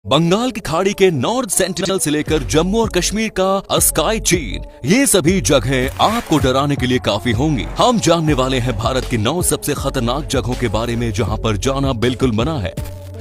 बंगाल की खाड़ी के नॉर्थ सेंटिनल से लेकर जम्मू और कश्मीर का स्काई चीन, ये सभी जगहें आपको डराने के लिए काफी होंगी। हम जानने वाले हैं भारत की 9 सबसे खतरनाक जगहों के बारे में जहां पर जाना बिल्कुल मना है।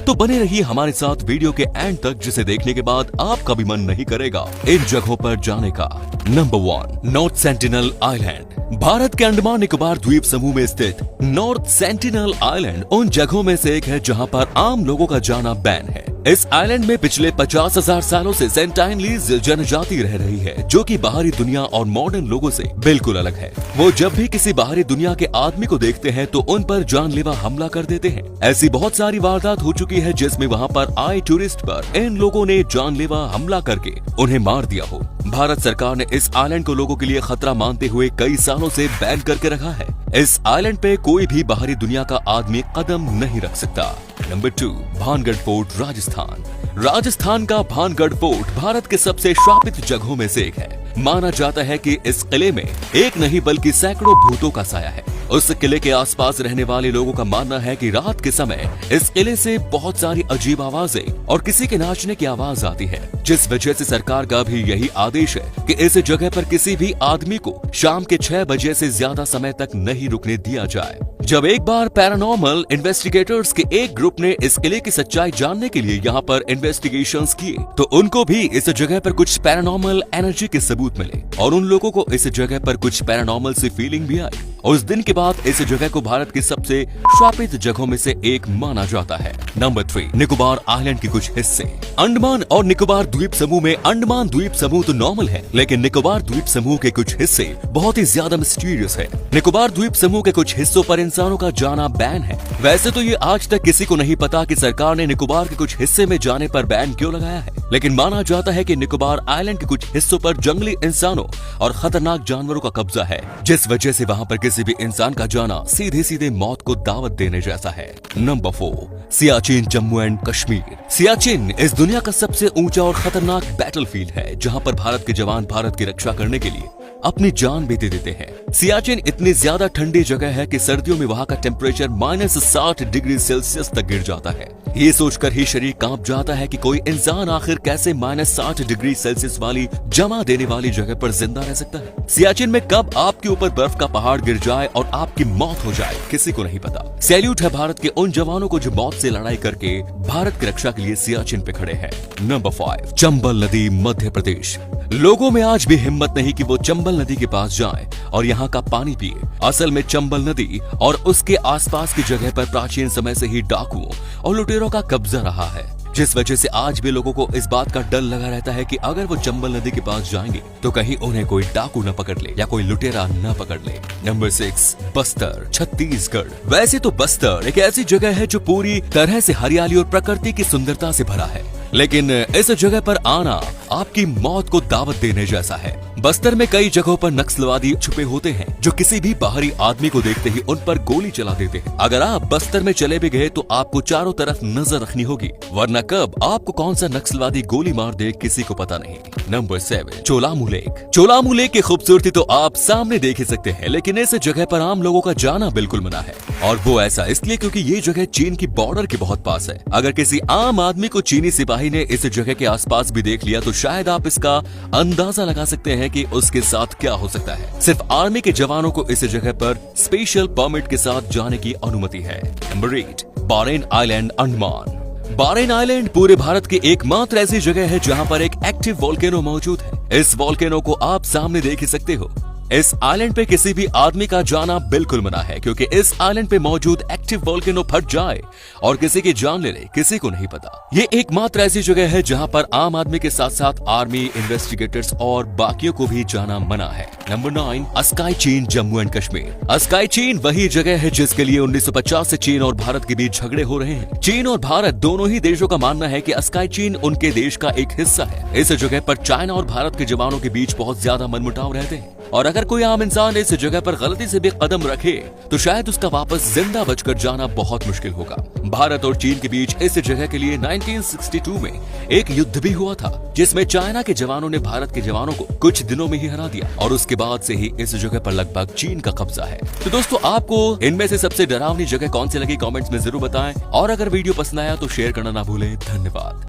तो बने रहिए हमारे साथ वीडियो के एंड तक, जिसे देखने के बाद आपका भी मन नहीं करेगा इन जगहों पर जाने का। Number 1, north sentinel island. Bharat के अंडमान निकोबार द्वीप समूह में स्थित नॉर्थ सेंटिनल आइलैंड उन जगहों में से एक है जहां पर आम लोगों का जाना बैन है। इस आइलैंड में पिछले 50,000 सालों से सेंटाइनलीज जनजाति रह रही है, जो कि बाहरी दुनिया और मॉडर्न लोगों से बिल्कुल अलग है। वो जब भी किसी बाहरी दुनिया के आदमी को देखते हैं तो उन पर जानलेवा हमला कर देते हैं। ऐसी बहुत सारी वारदात हो चुकी है जिसमें वहाँ पर आए टूरिस्ट पर इन लोगों ने जानलेवा हमला करके उन्हें मार दिया हो। भारत सरकार ने इस आइलैंड को लोगों के लिए खतरा मानते हुए कई सालों से बैन करके रखा है। इस आइलैंड पे कोई भी बाहरी दुनिया का आदमी कदम नहीं रख सकता। Number 2, Bhangarh fort, Rajasthan. राजस्थान का भानगढ़ फोर्ट भारत के सबसे श्रापित जगहों में से एक है। माना जाता है कि इस किले में एक नहीं बल्कि सैकड़ों भूतों का साया है। उस किले के आसपास रहने वाले लोगों का मानना है कि रात के समय इस किले से बहुत सारी अजीब आवाजें और किसी के नाचने की आवाज आती है, जिस वजह से सरकार का भी यही आदेश है कि इस जगह पर किसी भी आदमी को शाम के 6 बजे से ज्यादा समय तक नहीं रुकने दिया जाए। जब एक बार पैरानॉर्मल इन्वेस्टिगेटर्स के एक ग्रुप ने इस किले की सच्चाई जानने के लिए यहाँ पर इन्वेस्टिगेशंस किए तो उनको भी इस जगह पर कुछ पैरानॉर्मल एनर्जी के सबूत मिले और उन लोगों को इस जगह पर कुछ पैरानॉर्मल सी फीलिंग भी आई। उस दिन के बाद इस जगह को भारत की सबसे श्रापित जगहों में से एक माना जाता है। नंबर 3, निकोबार आइलैंड के कुछ हिस्से। अंडमान और निकोबार द्वीप समूह में अंडमान द्वीप समूह तो नॉर्मल है, लेकिन निकोबार द्वीप समूह के कुछ हिस्से बहुत ही ज्यादा मिस्टीरियस है। निकोबार द्वीप समूह के कुछ हिस्सों पर इंसानों का जाना बैन है। वैसे तो ये आज तक किसी को नहीं पता कि सरकार ने निकोबार के कुछ हिस्से में जाने पर बैन क्यों लगाया है, लेकिन माना जाता है कि निकोबार आइलैंड के कुछ हिस्सों पर जंगली इंसानों और खतरनाक जानवरों का कब्जा है, जिस वजह से वहाँ पर किसी भी इंसान का जाना सीधे सीधे मौत को दावत देने जैसा है। Number 4, Siachen, Jammu and Kashmir. सियाचिन इस दुनिया का सबसे ऊंचा और खतरनाक बैटलफील्ड है, जहां पर भारत के जवान भारत की रक्षा करने के लिए अपनी जान भी दे देते हैं। सियाचिन इतनी ज्यादा ठंडी जगह है कि सर्दियों में वहाँ का टेम्परेचर -60 डिग्री सेल्सियस तक गिर जाता है। ये सोचकर ही शरीर कांप जाता है कि कोई इंसान आखिर कैसे -60 डिग्री सेल्सियस वाली जमा देने वाली जगह पर जिंदा रह सकता है। सियाचिन में कब आपके ऊपर बर्फ का पहाड़ गिर जाए और आपकी मौत हो जाए किसी को नहीं पता। सैल्यूट है भारत के उन जवानों को जो मौत से लड़ाई करके भारत की रक्षा के लिए सियाचिन पे खड़े हैं। नंबर 5, चंबल नदी, मध्य प्रदेश। लोगों में आज भी हिम्मत नहीं कि वो चंबल नदी के पास जाएं और यहाँ का पानी पिए। असल में चंबल नदी और उसके आसपास की जगह पर प्राचीन समय से ही डाकुओं और लुटेरों का कब्जा रहा है, जिस वजह से आज भी लोगों को इस बात का डर लगा रहता है कि अगर वो चंबल नदी के पास जाएंगे तो कहीं उन्हें कोई डाकू न पकड़ ले या कोई लुटेरा न पकड़ ले। नंबर 6, बस्तर, छत्तीसगढ़। वैसे तो बस्तर एक ऐसी जगह है जो पूरी तरह से हरियाली और प्रकृति की सुंदरता से भरा है, लेकिन इस जगह पर आना आपकी मौत को दावत देने जैसा है। बस्तर में कई जगहों पर नक्सलवादी छुपे होते हैं जो किसी भी बाहरी आदमी को देखते ही उन पर गोली चला देते हैं। अगर आप बस्तर में चले भी गए तो आपको चारों तरफ नजर रखनी होगी, वरना कब आपको कौन सा नक्सलवादी गोली मार दे किसी को पता नहीं। Number 7, Cholamu lake. Cholamu lake की खूबसूरती तो आप सामने देख ही सकते हैं, लेकिन इस जगह पर आम लोगों का जाना बिल्कुल मना है, और वो ऐसा इसलिए क्योंकि ये जगह चीन की बॉर्डर के बहुत पास है। अगर किसी आम आदमी को चीनी सिपाही ने इस जगह के आसपास भी देख लिया तो शायद आप इसका अंदाजा लगा सकते हैं कि उसके साथ क्या हो सकता है। सिर्फ आर्मी के जवानों को इस जगह पर स्पेशल परमिट के साथ जाने की अनुमति है। Number 8, Warren island, Andaman. Warren island पूरे भारत की एकमात्र ऐसी जगह है जहां पर एक एक्टिव वोल्केनो मौजूद है। इस वोल्केनो को आप सामने देख ही सकते हो। इस आइलैंड पे किसी भी आदमी का जाना बिल्कुल मना है, क्योंकि इस आइलैंड पे मौजूद एक्टिव वोल्केनो फट जाए और किसी की जान ले ले किसी को नहीं पता। ये एकमात्र ऐसी जगह है जहां पर आम आदमी के साथ साथ आर्मी, इन्वेस्टिगेटर्स और बाकियों को भी जाना मना है। नंबर 9, स्काई चीन, जम्मू एंड कश्मीर। स्काई चीन वही जगह है जिसके लिए 1950 से चीन और भारत के बीच झगड़े हो रहे हैं। चीन और भारत दोनों ही देशों का मानना है कि स्काई चीन उनके देश का एक हिस्सा है। इस जगह पर चाइना और भारत के जवानों के बीच बहुत ज्यादा मनमुटाव रहते हैं, और अगर कोई आम इंसान इस जगह पर गलती से भी कदम रखे तो शायद उसका वापस जिंदा बचकर जाना बहुत मुश्किल होगा। भारत और चीन के बीच इस जगह के लिए 1962 में एक युद्ध भी हुआ था, जिसमें चाइना के जवानों ने भारत के जवानों को कुछ दिनों में ही हरा दिया, और उसके बाद से ही इस जगह पर लगभग चीन का कब्जा है। तो दोस्तों, आपको इनमें से सबसे डरावनी जगह कौन सी लगी कमेंट्स में जरूर बताएं, और अगर वीडियो पसंद आया तो शेयर करना ना भूलें। धन्यवाद।